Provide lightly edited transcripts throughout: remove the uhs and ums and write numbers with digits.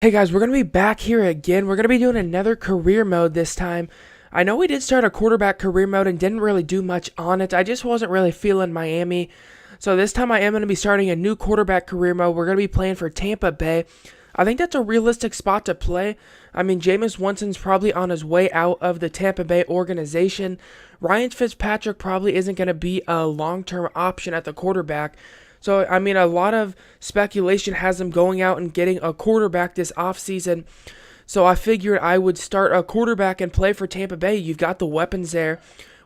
Hey guys, we're going to be back here again. We're going to be doing another career mode this time. I know we did start a quarterback career mode and didn't really do much on it. I just wasn't really feeling Miami. So this time I am going to be starting a new quarterback career mode. We're going to be playing for Tampa Bay. I think that's a realistic spot to play. I mean, Jameis Winston's probably on his way out of the Tampa Bay organization. Ryan Fitzpatrick probably isn't going to be a long-term option at the quarterback. So, I mean, a lot of speculation has them going out and getting a quarterback this offseason. So I figured I would start a quarterback and play for Tampa Bay. You've got the weapons there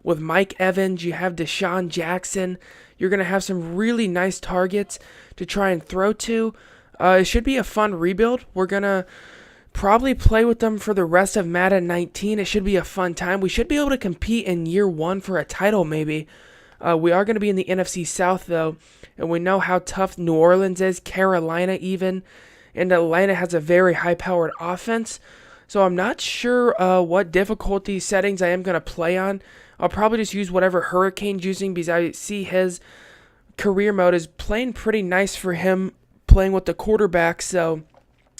with Mike Evans. You have Deshaun Jackson. You're going to have some really nice targets to try and throw to. It should be a fun rebuild. We're going to probably play with them for the rest of Madden 19. It should be a fun time. We should be able to compete in year one for a title maybe. We are going to be in the NFC South, though, and we know how tough New Orleans is, Carolina even, and Atlanta has a very high-powered offense. So I'm not sure what difficulty settings I am going to play on. I'll probably just use whatever Hurricane's using because I see his career mode is playing pretty nice for him playing with the quarterback. So,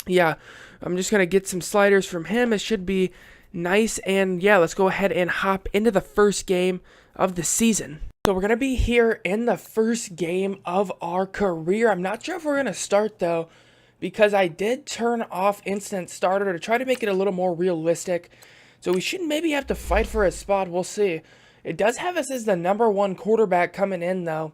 yeah, I'm just going to get some sliders from him. It should be nice. And, yeah, let's go ahead and hop into the first game of the season. So we're going to be here in the first game of our career. I'm not sure if we're going to start, though, because I did turn off instant starter to try to make it a little more realistic. So we should maybe have to fight for a spot. We'll see. It does have us as the #1 quarterback coming in, though.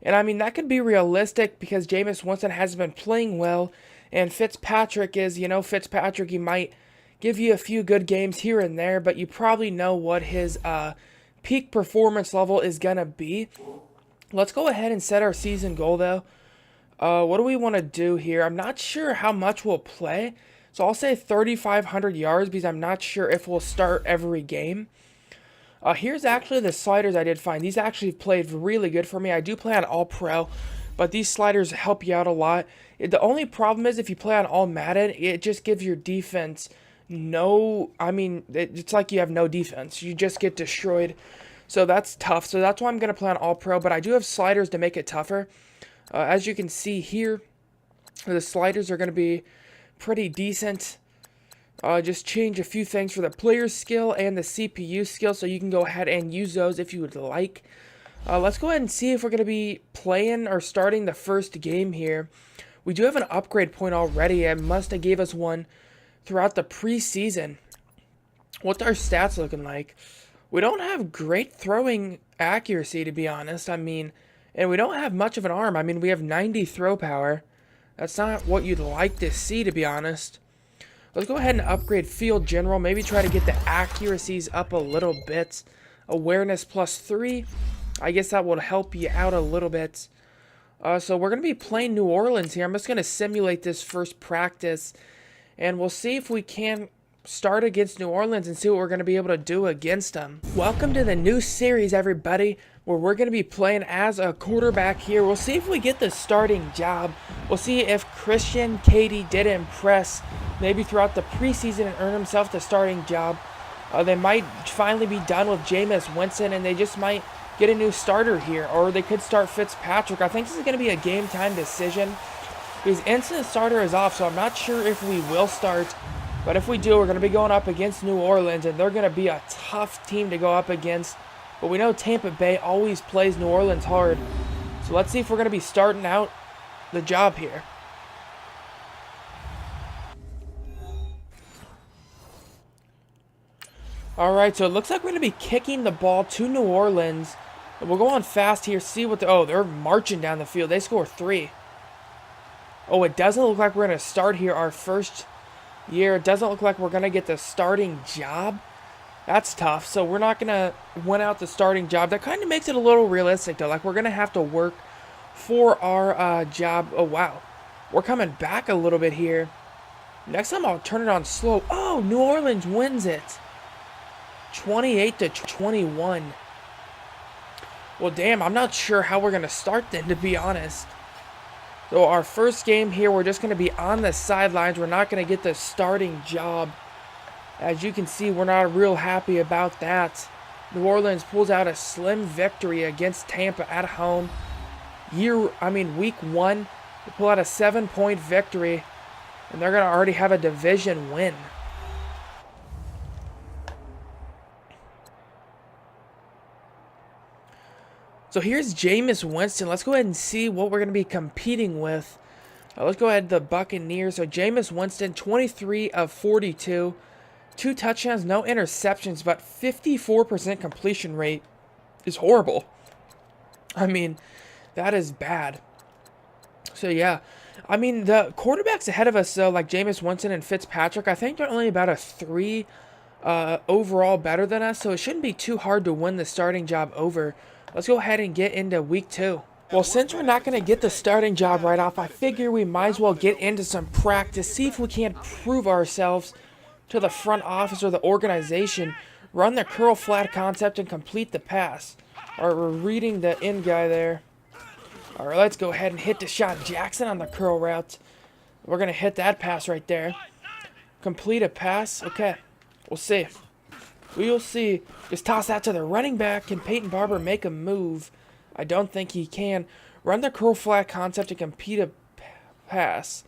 And, I mean, that could be realistic because Jameis Winston hasn't been playing well. And Fitzpatrick is, Fitzpatrick, he might give you a few good games here and there, but you probably know what his peak performance level is gonna be. Let's go ahead and set our season goal, though. What do we want to do here? I'm not sure how much we'll play, so I'll say 3,500 yards because I'm not sure if we'll start every game. Here's actually the sliders I did find. These actually played really good for me. I do play on All-Pro, but these sliders help you out a lot. The only problem is if you play on All Madden, it just gives your defense it's like you have no defense. You just get destroyed. So that's tough. So that's why I'm going to play on All-Pro. But I do have sliders to make it tougher. As you can see here, the sliders are going to be pretty decent. Just change a few things for the player skill and the CPU skill. So you can go ahead and use those if you would like. Let's go ahead and see if we're going to be playing or starting the first game here. We do have an upgrade point already. It must have gave us one throughout the preseason. What's our stats looking like? We don't have great throwing accuracy, to be honest. I mean, and we don't have much of an arm. I mean, we have 90 throw power. That's not what you'd like to see, to be honest. Let's go ahead and upgrade field general. Maybe try to get the accuracies up a little bit. Awareness +3. I guess that will help you out a little bit. So we're going to be playing New Orleans here. I'm just going to simulate this first practice. And we'll see if we can start against New Orleans and see what we're going to be able to do against them. Welcome to the new series, everybody, where we're going to be playing as a quarterback here. We'll see if we get the starting job. We'll see if Christian Cady did impress maybe throughout the preseason and earn himself the starting job. They might finally be done with Jameis Winston, and they just might get a new starter here. Or they could start Fitzpatrick. I think this is going to be a game-time decision. Because instant starter is off, so I'm not sure if we will start. But if we do, we're going to be going up against New Orleans, and they're going to be a tough team to go up against. But we know Tampa Bay always plays New Orleans hard. So let's see if we're going to be starting out the job here. Alright, so it looks like we're going to be kicking the ball to New Orleans. And we'll go on fast here, see what they're marching down the field. They score 3. Oh, it doesn't look like we're going to start here our first year. It doesn't look like we're going to get the starting job. That's tough. So we're not going to win out the starting job. That kind of makes it a little realistic, though. Like, we're going to have to work for our job. Oh, wow. We're coming back a little bit here. Next time I'll turn it on slow. Oh, New Orleans wins it. 28-21. Well, damn, I'm not sure how we're going to start then, to be honest. So our first game here, we're just going to be on the sidelines. We're not going to get the starting job. As you can see, we're not real happy about that. New Orleans pulls out a slim victory against Tampa at home. Week 1, they pull out a 7-point victory. And they're going to already have a division win. So here's Jameis Winston. Let's go ahead and see what we're going to be competing with. Let's go ahead to the Buccaneers. So Jameis Winston, 23 of 42. 2 touchdowns, no interceptions, but 54% completion rate is horrible. I mean, that is bad. So yeah, I mean, the quarterbacks ahead of us, though, like Jameis Winston and Fitzpatrick, I think they're only about a 3 overall better than us, so it shouldn't be too hard to win the starting job over. Let's go ahead and get into week 2. Well, since we're not going to get the starting job right off, I figure we might as well get into some practice, see if we can't prove ourselves to the front office or the organization, run the curl flat concept and complete the pass. Alright, we're reading the end guy there. Alright, let's go ahead and hit Deshaun Jackson on the curl route. We're going to hit that pass right there. Complete a pass. Okay, we'll see. We'll see. Just toss that to the running back. Can Peyton Barber make a move? I don't think he can. Run the curl flat concept and complete a pass.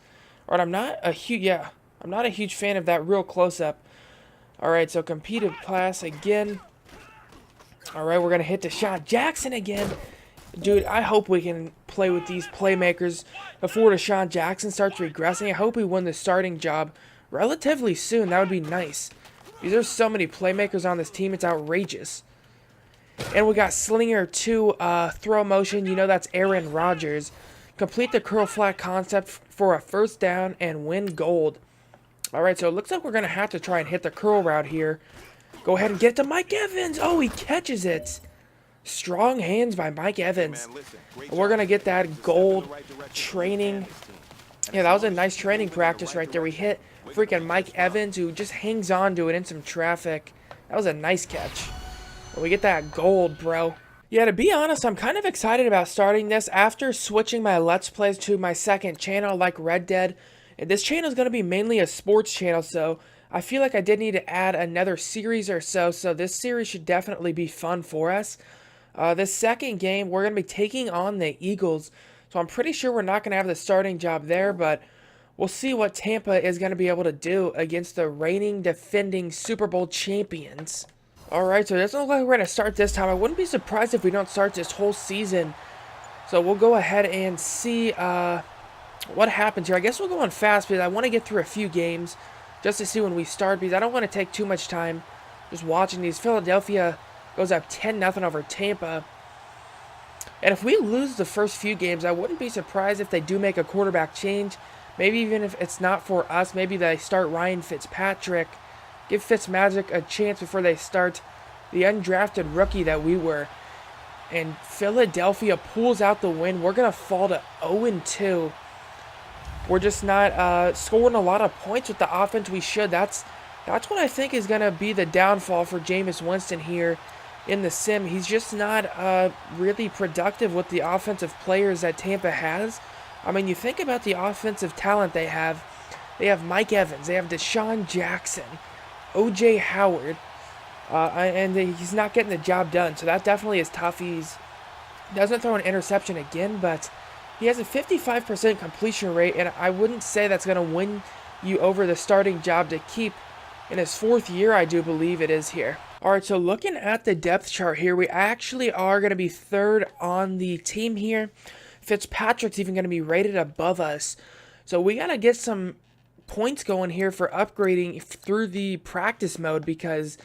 Alright, I'm not a huge fan of that real close-up. Alright, so complete a pass again. Alright, we're going to hit Deshaun Jackson again. Dude, I hope we can play with these playmakers before Deshaun Jackson starts regressing. I hope we win the starting job relatively soon. That would be nice. Because there's so many playmakers on this team, it's outrageous. And we got Slinger 2 throw motion. You know that's Aaron Rodgers. Complete the curl flat concept for a first down and win gold. Alright, so it looks like we're going to have to try and hit the curl route here. Go ahead and get to Mike Evans. Oh, he catches it. Strong hands by Mike Evans. We're going to get that gold training. Yeah, that was a nice training practice right there. We hit freaking Mike Evans, who just hangs on to it in some traffic. That was a nice catch. We get that gold, bro. Yeah, to be honest, I'm kind of excited about starting this after switching my Let's Plays to my second channel like Red Dead. And this channel is going to be mainly a sports channel, so I feel like I did need to add another series or so this series should definitely be fun for us. This second game, we're going to be taking on the Eagles, so I'm pretty sure we're not going to have the starting job there, but we'll see what Tampa is going to be able to do against the reigning, defending Super Bowl champions. Alright, so it doesn't look like we're going to start this time. I wouldn't be surprised if we don't start this whole season. So we'll go ahead and see what happens here. I guess we'll go on fast because I want to get through a few games just to see when we start, because I don't want to take too much time just watching these. Philadelphia goes up 10-0 over Tampa. And if we lose the first few games, I wouldn't be surprised if they do make a quarterback change. Maybe even if it's not for us, maybe they start Ryan Fitzpatrick. Give Fitzmagic a chance before they start the undrafted rookie that we were. And Philadelphia pulls out the win. We're going to fall to 0-2. We're just not scoring a lot of points with the offense we should. That's what I think is going to be the downfall for Jameis Winston here in the sim. He's just not really productive with the offensive players that Tampa has. I mean, you think about the offensive talent they have. They have Mike Evans. They have Deshaun Jackson. O.J. Howard. And he's not getting the job done. So that definitely is tough. He doesn't throw an interception again, but he has a 55% completion rate, and I wouldn't say that's going to win you over the starting job to keep in his 4th year, I do believe it is here. Alright, so looking at the depth chart here, we actually are going to be 3rd on the team here. Fitzpatrick's even going to be rated above us. So we got to get some points going here for upgrading through the practice mode, because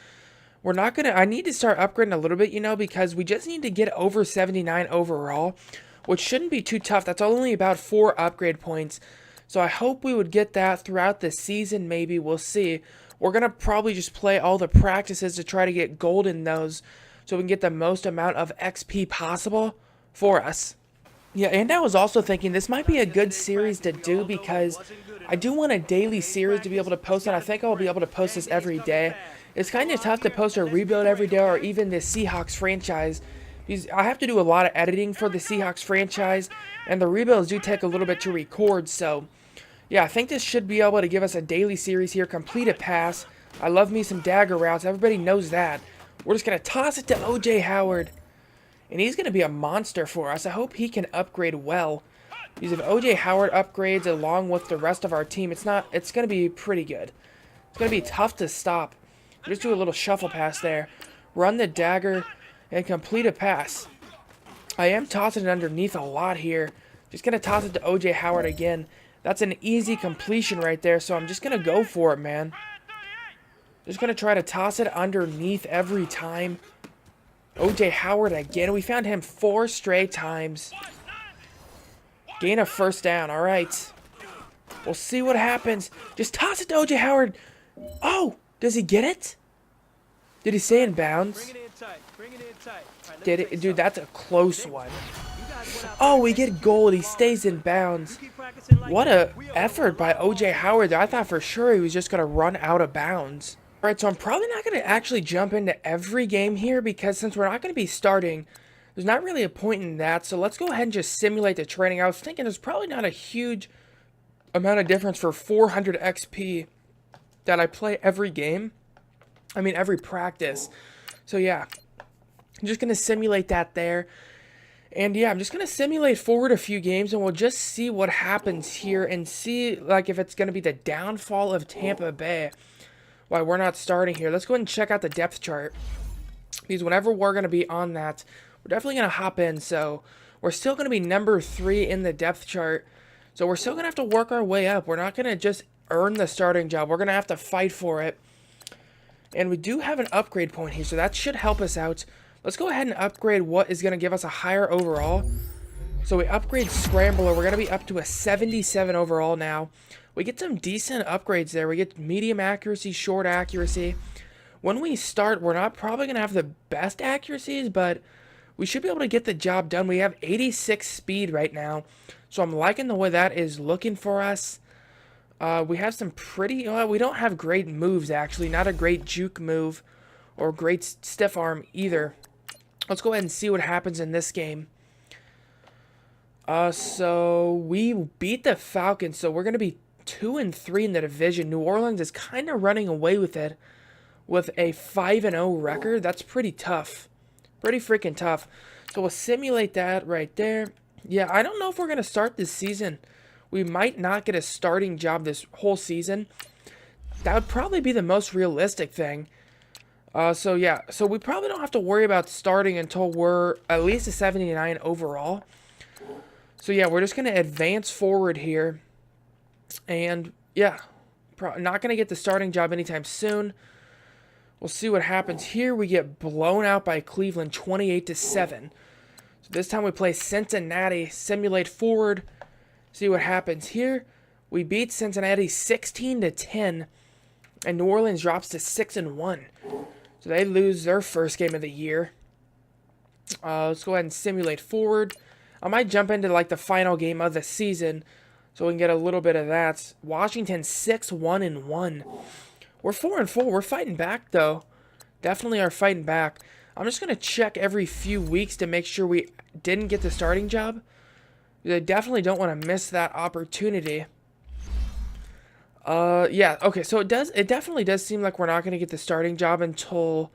we're not going to... I need to start upgrading a little bit, you know, because we just need to get over 79 overall, which shouldn't be too tough. That's only about 4 upgrade points. So I hope we would get that throughout the season, maybe. We'll see. We're going to probably just play all the practices to try to get gold in those so we can get the most amount of XP possible for us. Yeah, and I was also thinking this might be a good series to do, because I do want a daily series to be able to post, and I think I'll be able to post this every day. It's kind of tough to post a rebuild every day, or even the Seahawks franchise, because I have to do a lot of editing for the Seahawks franchise, and the rebuilds do take a little bit to record. So yeah, I think this should be able to give us a daily series here. Complete a pass. I love me some dagger routes. Everybody knows that. We're just going to toss it to O.J. Howard, and he's going to be a monster for us. I hope he can upgrade well. These have OJ Howard upgrades along with the rest of our team. It's going to be pretty good. It's going to be tough to stop. Just do a little shuffle pass there. Run the dagger and complete a pass. I am tossing it underneath a lot here. Just going to toss it to OJ Howard again. That's an easy completion right there, so I'm just going to go for it, man. Just going to try to toss it underneath every time. OJ Howard again. We found him 4 straight times. Gain a first down. All right. We'll see what happens. Just toss it to OJ Howard. Oh, does he get it? Did he stay in bounds? Did it? Dude, that's a close one. Oh, we get gold. He stays in bounds. What a effort by OJ Howard. I thought for sure he was just going to run out of bounds. All right, so I'm probably not going to actually jump into every game here because since we're not going to be starting, there's not really a point in that. So let's go ahead and just simulate the training. I was thinking there's probably not a huge amount of difference for 400 XP that I play every game. I mean, every practice. So yeah, I'm just going to simulate that there. And yeah, I'm just going to simulate forward a few games and we'll just see what happens here and see like if it's going to be the downfall of Tampa Bay. Why we're not starting here. Let's go ahead and check out the depth chart. Because whenever we're going to be on that, we're definitely going to hop in. So we're still going to be number 3 in the depth chart. So we're still going to have to work our way up. We're not going to just earn the starting job. We're going to have to fight for it. And we do have an upgrade point here, so that should help us out. Let's go ahead and upgrade what is going to give us a higher overall. So we upgrade Scrambler. We're going to be up to a 77 overall now. We get some decent upgrades there. We get medium accuracy, short accuracy. When we start, we're not probably going to have the best accuracies, but we should be able to get the job done. We have 86 speed right now, so I'm liking the way that is looking for us. We have some pretty... we don't have great moves, actually. Not a great juke move or great stiff arm either. Let's go ahead and see what happens in this game. So we beat the Falcons, so we're going to be 2-3 in the division. New Orleans is kind of running away with it with a 5-0 record. That's pretty tough. Pretty freaking tough. So we'll simulate that right there. Yeah, I don't know if we're going to start this season. We might not get a starting job this whole season. That would probably be the most realistic thing. So yeah, so we probably don't have to worry about starting until we're at least a 79 overall. So yeah, we're just going to advance forward here. And yeah, not going to get the starting job anytime soon. We'll see what happens here. We get blown out by Cleveland 28-7. So this time we play Cincinnati, simulate forward, see what happens here. We beat Cincinnati 16-10, and New Orleans drops to 6-1. So they lose their first game of the year. Let's go ahead and simulate forward. I might jump into like the final game of the season so we can get a little bit of that. Washington 6-1-1. We're 4-4. We're fighting back though. Definitely are fighting back. I'm just going to check every few weeks to make sure we didn't get the starting job. I definitely don't want to miss that opportunity. Yeah, okay, so it definitely does seem like we're not going to get the starting job until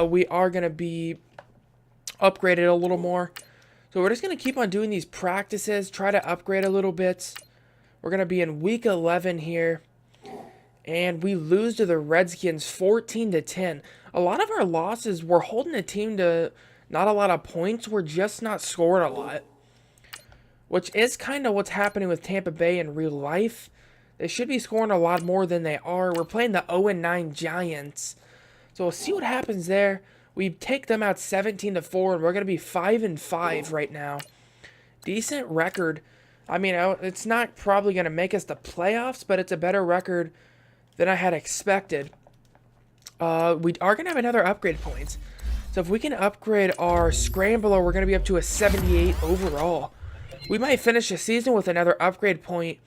we are going to be upgraded a little more. So we're just going to keep on doing these practices, try to upgrade a little bit. We're going to be in week 11 here. And we lose to the Redskins 14-10. A lot of our losses, we're holding the team to not a lot of points. We're just not scoring a lot. Which is kind of what's happening with Tampa Bay in real life. They should be scoring a lot more than they are. We're playing the 0-9 Giants. So we'll see what happens there. We take them out 17-4, and we're going to be 5-5 right now. Decent record. I mean, it's not probably going to make us the playoffs, but it's a better record than I had expected. We are going to have another upgrade point. So if we can upgrade our Scrambler, we're going to be up to a 78 overall. We might finish the season with another upgrade point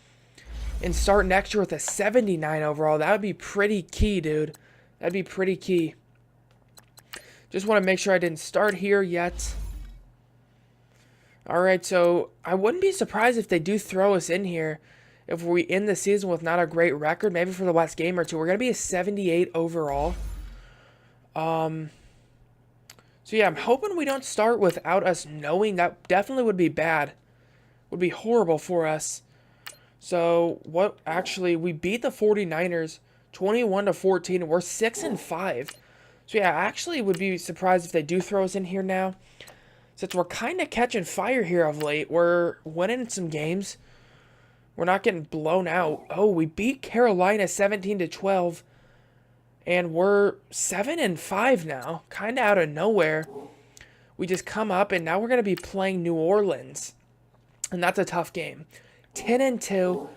and start next year with a 79 overall. That would be pretty key, dude. That'd be pretty key. Just want to make sure I didn't start here yet. Alright, so I wouldn't be surprised if they do throw us in here. If we end the season with not a great record, maybe for the last game or two. We're going to be a 78 overall. So yeah, I'm hoping we don't start without us knowing. That definitely would be bad. would be horrible for us. So, what actually, we beat the 49ers 21-14. We're 6-5. So, yeah, I actually would be surprised if they do throw us in here now. Since we're kind of catching fire here of late. We're winning some games. We're not getting blown out. Oh, we beat Carolina 17-12. And we're 7-5 now. Kind of out of nowhere. We just come up, and now we're going to be playing New Orleans. And that's a tough game. 10-2.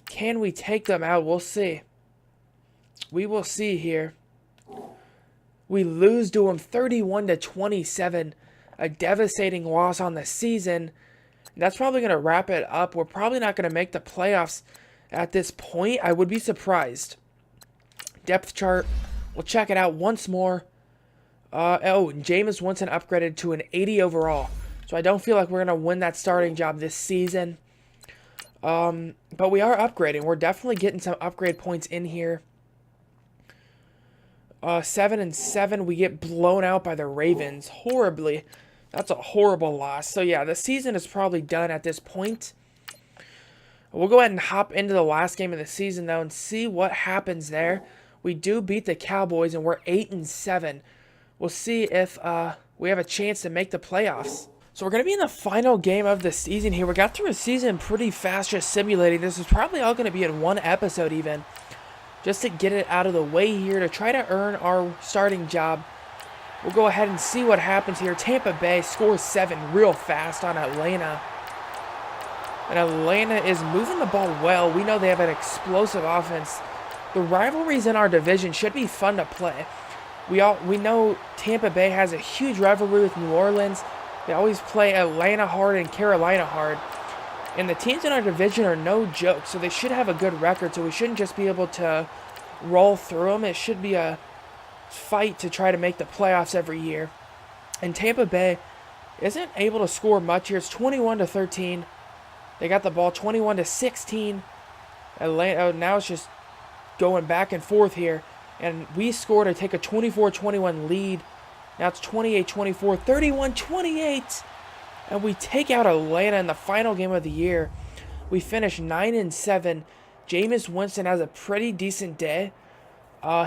Can we take them out? We'll see. We will see here. We lose to them 31-27. A devastating loss on the season. That's probably going to wrap it up. We're probably not going to make the playoffs at this point. I would be surprised. Depth chart. We'll check it out once more. Jameis Winston upgraded to an 80 overall. So I don't feel like we're going to win that starting job this season. But we are upgrading. We're definitely getting some upgrade points in here. 7-7. We get blown out by the Ravens. Horribly. That's a horrible loss. So yeah, the season is probably done at this point. We'll go ahead and hop into the last game of the season, though, and see what happens there. We do beat the Cowboys, and we're 8-7. We'll see if we have a chance to make the playoffs. So we're going to be in the final game of the season here. We got through a season pretty fast just simulating. This is probably all going to be in one episode even. Just to get it out of the way here to try to earn our starting job. We'll go ahead and see what happens here. Tampa Bay scores 7 real fast on Atlanta. And Atlanta is moving the ball well. We know they have an explosive offense. The rivalries in our division should be fun to play. We know Tampa Bay has a huge rivalry with New Orleans. They always play Atlanta hard and Carolina hard. And the teams in our division are no joke, so they should have a good record. So we shouldn't just be able to roll through them. It should be a fight to try to make the playoffs every year. And Tampa Bay isn't able to score much here. It's 21-13. They got the ball 21-16. Atlanta, now it's just going back and forth here. And we score to take a 24-21 lead. Now it's 28-24, 31-28. And we take out Atlanta in the final game of the year. We finish 9-7. Jameis Winston has a pretty decent day.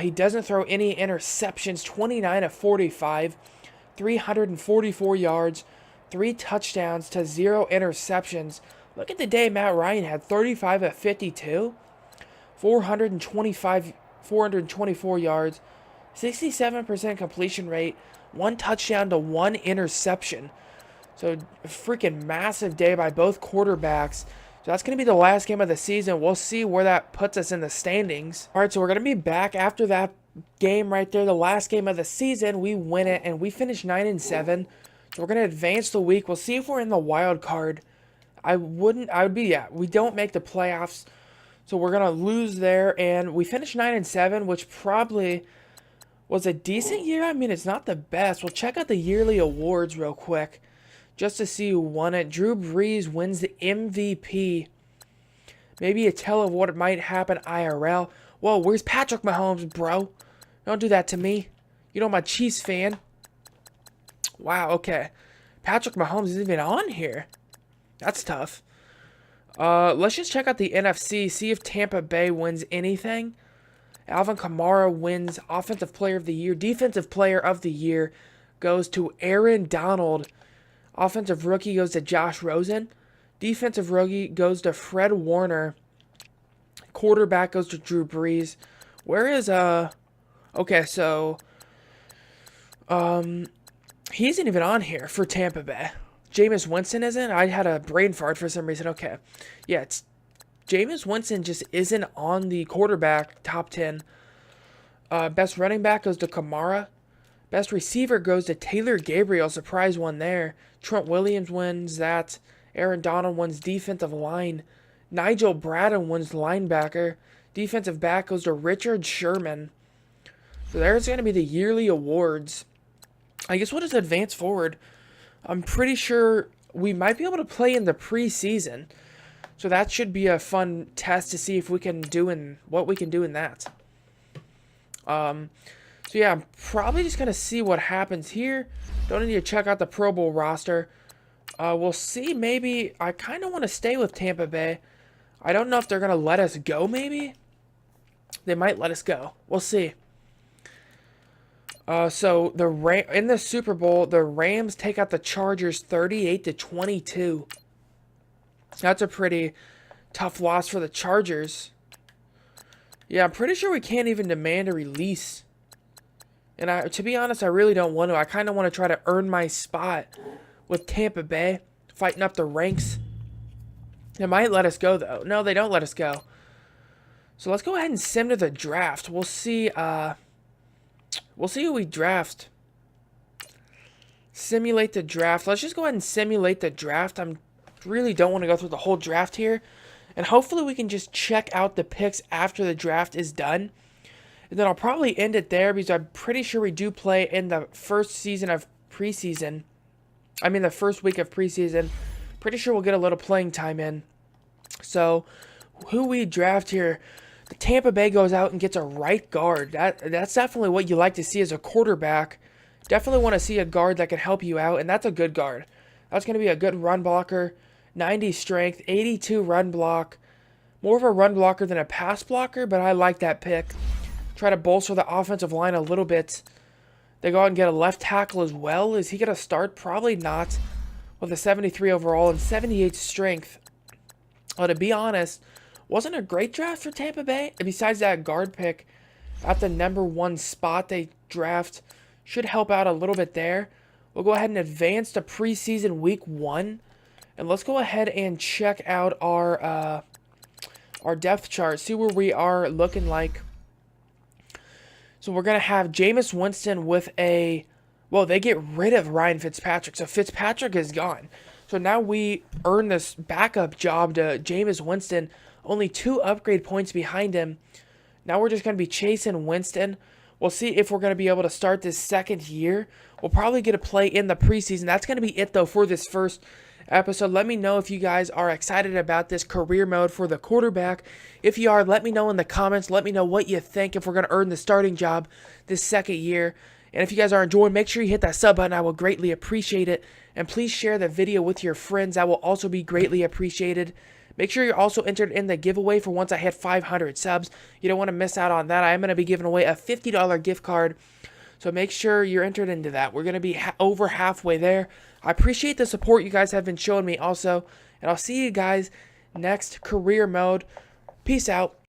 He doesn't throw any interceptions. 29-45, 344 yards, 3 touchdowns to 0 interceptions. Look at the day Matt Ryan had. 35-52, 424 yards, 67% completion rate, 1 touchdown to 1 interception. So a freaking massive day by both quarterbacks. So that's going to be the last game of the season. We'll see where that puts us in the standings. All right, so we're going to be back after that game right there. The last game of the season, we win it, and we finish 9-7. So we're going to advance the week. We'll see if we're in the wild card. We don't make the playoffs. So we're going to lose there, and we finished 9-7, which probably was a decent year. I mean, it's not the best. We'll check out the yearly awards real quick just to see who won it. Drew Brees wins the MVP. Maybe a tell of what might happen IRL. Whoa, where's Patrick Mahomes, bro? Don't do that to me. You know I'm a Chiefs fan. Wow, okay. Patrick Mahomes isn't even on here. That's tough. Let's just check out the NFC, see if Tampa Bay wins anything. Alvin Kamara wins Offensive Player of the Year. Defensive Player of the Year goes to Aaron Donald. Offensive Rookie goes to Josh Rosen. Defensive Rookie goes to Fred Warner. Quarterback goes to Drew Brees. Where is, okay, so, he isn't even on here for Tampa Bay. Jameis Winston isn't? I had a brain fart for some reason. Okay. Yeah, it's Jameis Winston just isn't on the quarterback top 10. Best running back goes to Kamara. Best receiver goes to Taylor Gabriel. Surprise one there. Trent Williams wins that. Aaron Donald wins defensive line. Nigel Bradham wins linebacker. Defensive back goes to Richard Sherman. So there's going to be the yearly awards. I guess we'll just advance forward. I'm pretty sure we might be able to play in the preseason. So that should be a fun test to see if we can do what we can do in that. So yeah, I'm probably just going to see what happens here. Don't need to check out the Pro Bowl roster. We'll see. Maybe I kind of want to stay with Tampa Bay. I don't know if they're going to let us go, maybe. They might let us go. We'll see. So in the Super Bowl, the Rams take out the Chargers 38-22. That's a pretty tough loss for the Chargers. Yeah, I'm pretty sure we can't even demand a release. And to be honest, I really don't want to. I kind of want to try to earn my spot with Tampa Bay, fighting up the ranks. They might let us go, though. No, they don't let us go. So let's go ahead and sim to the draft. We'll see who we draft. Simulate the draft. Let's just go ahead and simulate the draft. I really don't want to go through the whole draft here. And hopefully we can just check out the picks after the draft is done. And then I'll probably end it there because I'm pretty sure we do play in the first season of preseason. I mean the first week of preseason. Pretty sure we'll get a little playing time in. So, who we draft here, Tampa Bay goes out and gets a right guard. That's definitely what you like to see as a quarterback. Definitely want to see a guard that can help you out, and that's a good guard. That's going to be a good run blocker. 90 strength, 82 run block. More of a run blocker than a pass blocker, but I like that pick. Try to bolster the offensive line a little bit. They go out and get a left tackle as well. Is he going to start? Probably not. With a 73 overall and 78 strength. Well, to be honest, wasn't a great draft for Tampa Bay. Besides that guard pick at the #1 spot they draft should help out a little bit there. We'll go ahead and advance to preseason week 1. And let's go ahead and check out our depth chart. See where we are looking like. So we're going to have Jameis Winston with well, they get rid of Ryan Fitzpatrick. So Fitzpatrick is gone. So now we earn this backup job to Jameis Winston. Only 2 upgrade points behind him. Now we're just going to be chasing Winston. We'll see if we're going to be able to start this second year. We'll probably get a play in the preseason. That's going to be it, though, for this first episode. Let me know if you guys are excited about this career mode for the quarterback. If you are, let me know in the comments. Let me know what you think if we're going to earn the starting job this second year. And if you guys are enjoying, make sure you hit that sub button. I will greatly appreciate it. And please share the video with your friends. That will also be greatly appreciated. Make sure you're also entered in the giveaway for once I hit 500 subs. You don't want to miss out on that. I am going to be giving away a $50 gift card. So make sure you're entered into that. We're going to be over halfway there. I appreciate the support you guys have been showing me also. And I'll see you guys next career mode. Peace out.